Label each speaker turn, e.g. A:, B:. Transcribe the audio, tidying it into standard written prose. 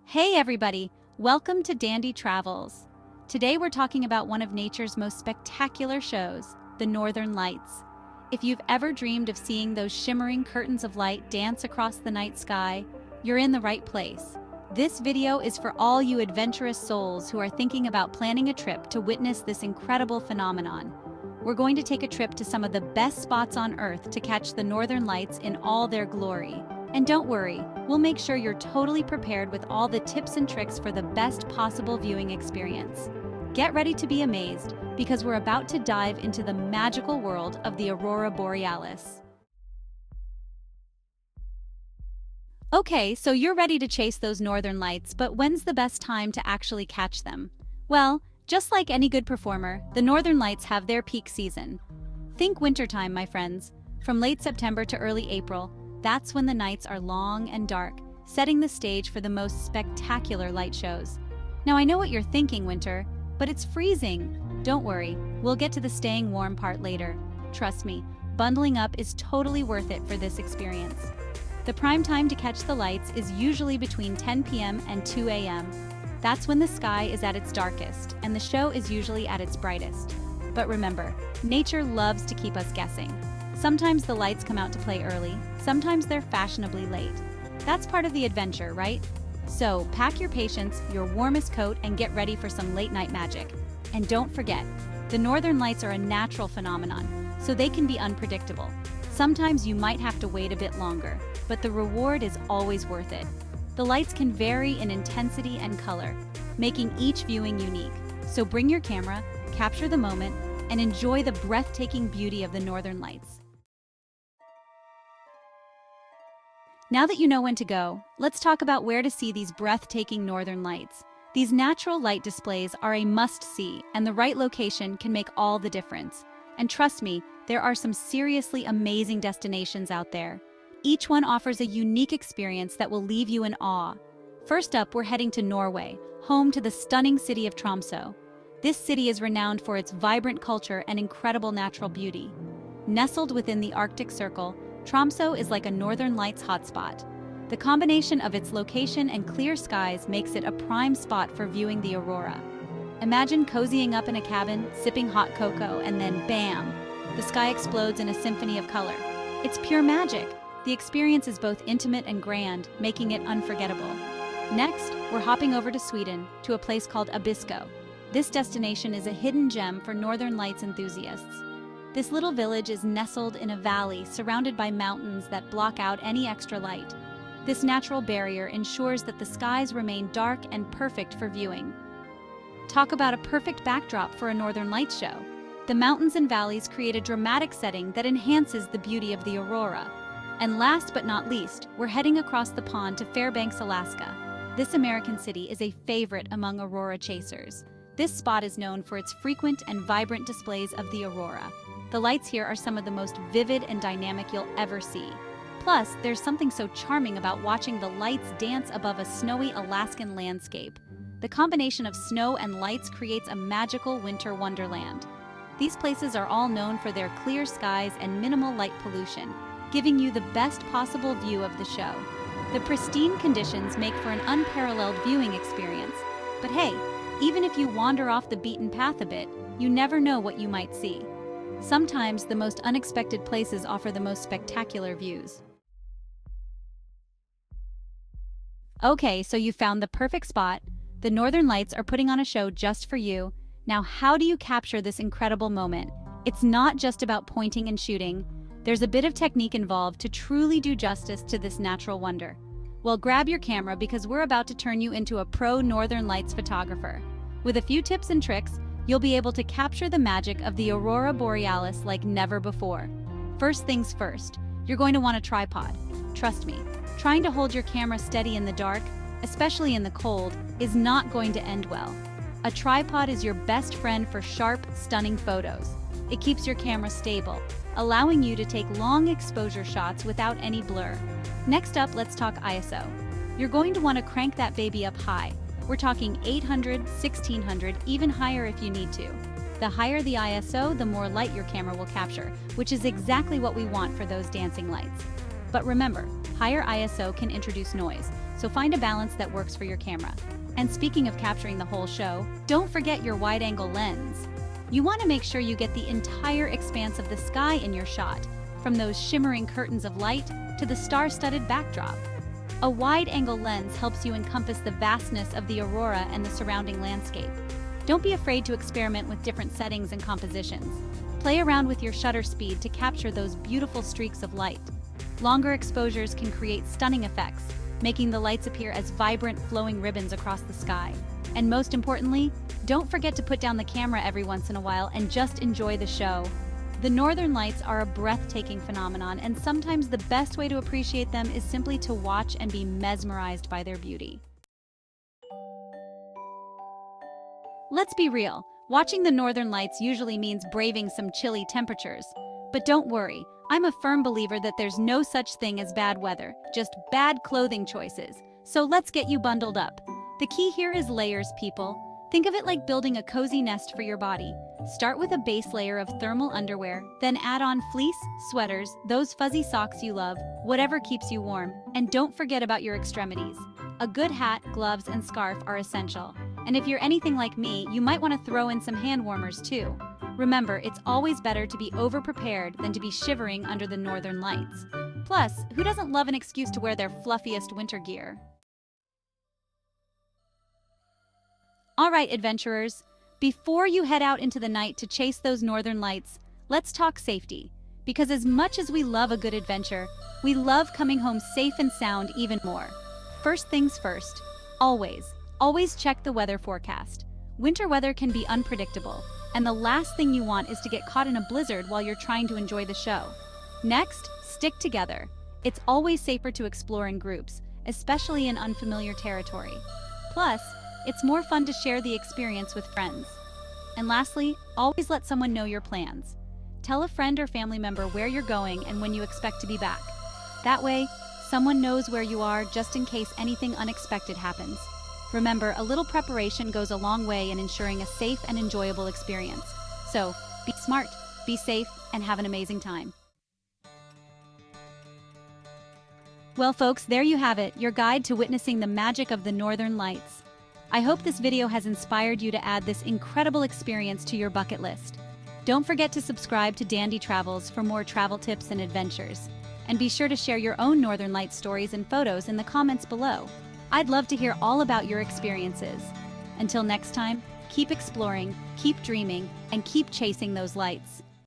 A: Hey everybody, welcome to Dandy Travels. Today we're talking about one of nature's most spectacular shows, the Northern Lights. If you've ever dreamed of seeing those shimmering curtains of light dance across the night sky, you're in the right place. This video is for all you adventurous souls who are thinking about planning a trip to witness this incredible phenomenon. We're going to take a trip to some of the best spots on Earth to catch the Northern Lights in all their glory. And don't worry, we'll make sure you're totally prepared with all the tips and tricks for the best possible viewing experience. Get ready to be amazed, because we're about to dive into the magical world of the Aurora Borealis. Okay, so you're ready to chase those Northern Lights, but when's the best time to actually catch them? Well, just like any good performer, the Northern Lights have their peak season. Think wintertime, my friends. From late September to early April, that's when the nights are long and dark, setting the stage for the most spectacular light shows. Now I know what you're thinking, Winter, but it's freezing. Don't worry, we'll get to the staying warm part later. Trust me, bundling up is totally worth it for this experience. The prime time to catch the lights is usually between 10 p.m. and 2 a.m. That's when the sky is at its darkest, and the show is usually at its brightest. But remember, nature loves to keep us guessing. Sometimes the lights come out to play early, sometimes they're fashionably late. That's part of the adventure, right? So pack your patience, your warmest coat, and get ready for some late-night magic. And don't forget, the Northern Lights are a natural phenomenon, so they can be unpredictable. Sometimes you might have to wait a bit longer, but the reward is always worth it. The lights can vary in intensity and color, making each viewing unique. So bring your camera, capture the moment, and enjoy the breathtaking beauty of the Northern Lights. Now that you know when to go, let's talk about where to see these breathtaking Northern Lights. These natural light displays are a must-see, and the right location can make all the difference. And trust me, there are some seriously amazing destinations out there. Each one offers a unique experience that will leave you in awe. First up, we're heading to Norway, home to the stunning city of Tromsø. This city is renowned for its vibrant culture and incredible natural beauty. Nestled within the Arctic Circle, Tromsø is like a Northern Lights hotspot. The combination of its location and clear skies makes it a prime spot for viewing the aurora. Imagine cozying up in a cabin, sipping hot cocoa, and then bam! The sky explodes in a symphony of color. It's pure magic. The experience is both intimate and grand, making it unforgettable. Next, we're hopping over to Sweden, to a place called Abisko. This destination is a hidden gem for Northern Lights enthusiasts. This little village is nestled in a valley surrounded by mountains that block out any extra light. This natural barrier ensures that the skies remain dark and perfect for viewing. Talk about a perfect backdrop for a Northern Lights show. The mountains and valleys create a dramatic setting that enhances the beauty of the aurora. And last but not least, we're heading across the pond to Fairbanks, Alaska. This American city is a favorite among aurora chasers. This spot is known for its frequent and vibrant displays of the aurora. The lights here are some of the most vivid and dynamic you'll ever see. Plus, there's something so charming about watching the lights dance above a snowy Alaskan landscape. The combination of snow and lights creates a magical winter wonderland. These places are all known for their clear skies and minimal light pollution, giving you the best possible view of the show. The pristine conditions make for an unparalleled viewing experience. But hey, even if you wander off the beaten path a bit, you never know what you might see. Sometimes the most unexpected places offer the most spectacular views. Okay, so you found the perfect spot. The Northern Lights are putting on a show just for you. Now, how do you capture this incredible moment? It's not just about pointing and shooting. There's a bit of technique involved to truly do justice to this natural wonder. Well, grab your camera because we're about to turn you into a pro Northern Lights photographer. With a few tips and tricks, you'll be able to capture the magic of the Aurora Borealis like never before. First things first, you're going to want a tripod. Trust me, trying to hold your camera steady in the dark, especially in the cold, is not going to end well. A tripod is your best friend for sharp, stunning photos. It keeps your camera stable, allowing you to take long exposure shots without any blur. Next up, let's talk ISO. You're going to want to crank that baby up high. We're talking 800, 1600, even higher if you need to. The higher the ISO, the more light your camera will capture, which is exactly what we want for those dancing lights. But remember, higher ISO can introduce noise, so find a balance that works for your camera. And speaking of capturing the whole show, don't forget your wide-angle lens. You want to make sure you get the entire expanse of the sky in your shot, from those shimmering curtains of light to the star-studded backdrop. A wide-angle lens helps you encompass the vastness of the aurora and the surrounding landscape. Don't be afraid to experiment with different settings and compositions. Play around with your shutter speed to capture those beautiful streaks of light. Longer exposures can create stunning effects, making the lights appear as vibrant, flowing ribbons across the sky. And most importantly, don't forget to put down the camera every once in a while and just enjoy the show. The northern lights are a breathtaking phenomenon, and sometimes the best way to appreciate them is simply to watch and be mesmerized by their beauty. Let's be real, watching the northern lights usually means braving some chilly temperatures. But don't worry, I'm a firm believer that there's no such thing as bad weather, just bad clothing choices. So let's get you bundled up. The key here is layers, people. Think of it like building a cozy nest for your body. Start with a base layer of thermal underwear, then add on fleece, sweaters, those fuzzy socks you love, whatever keeps you warm, and don't forget about your extremities. A good hat, gloves, and scarf are essential. And if you're anything like me, you might want to throw in some hand warmers too. Remember, it's always better to be over-prepared than to be shivering under the northern lights. Plus, who doesn't love an excuse to wear their fluffiest winter gear? All right, adventurers, before you head out into the night to chase those northern lights, let's talk safety. Because as much as we love a good adventure, we love coming home safe and sound even more. First things first, always check the weather forecast. Winter weather can be unpredictable, and the last thing you want is to get caught in a blizzard while you're trying to enjoy the show. Next, stick together. It's always safer to explore in groups, especially in unfamiliar territory. Plus, it's more fun to share the experience with friends. And lastly, always let someone know your plans. Tell a friend or family member where you're going and when you expect to be back. That way, someone knows where you are just in case anything unexpected happens. Remember, a little preparation goes a long way in ensuring a safe and enjoyable experience. So, be smart, be safe, and have an amazing time. Well, folks, there you have it, your guide to witnessing the magic of the Northern Lights. I hope this video has inspired you to add this incredible experience to your bucket list. Don't forget to subscribe to Dandy Travels for more travel tips and adventures. And be sure to share your own Northern Lights stories and photos in the comments below. I'd love to hear all about your experiences. Until next time, keep exploring, keep dreaming, and keep chasing those lights.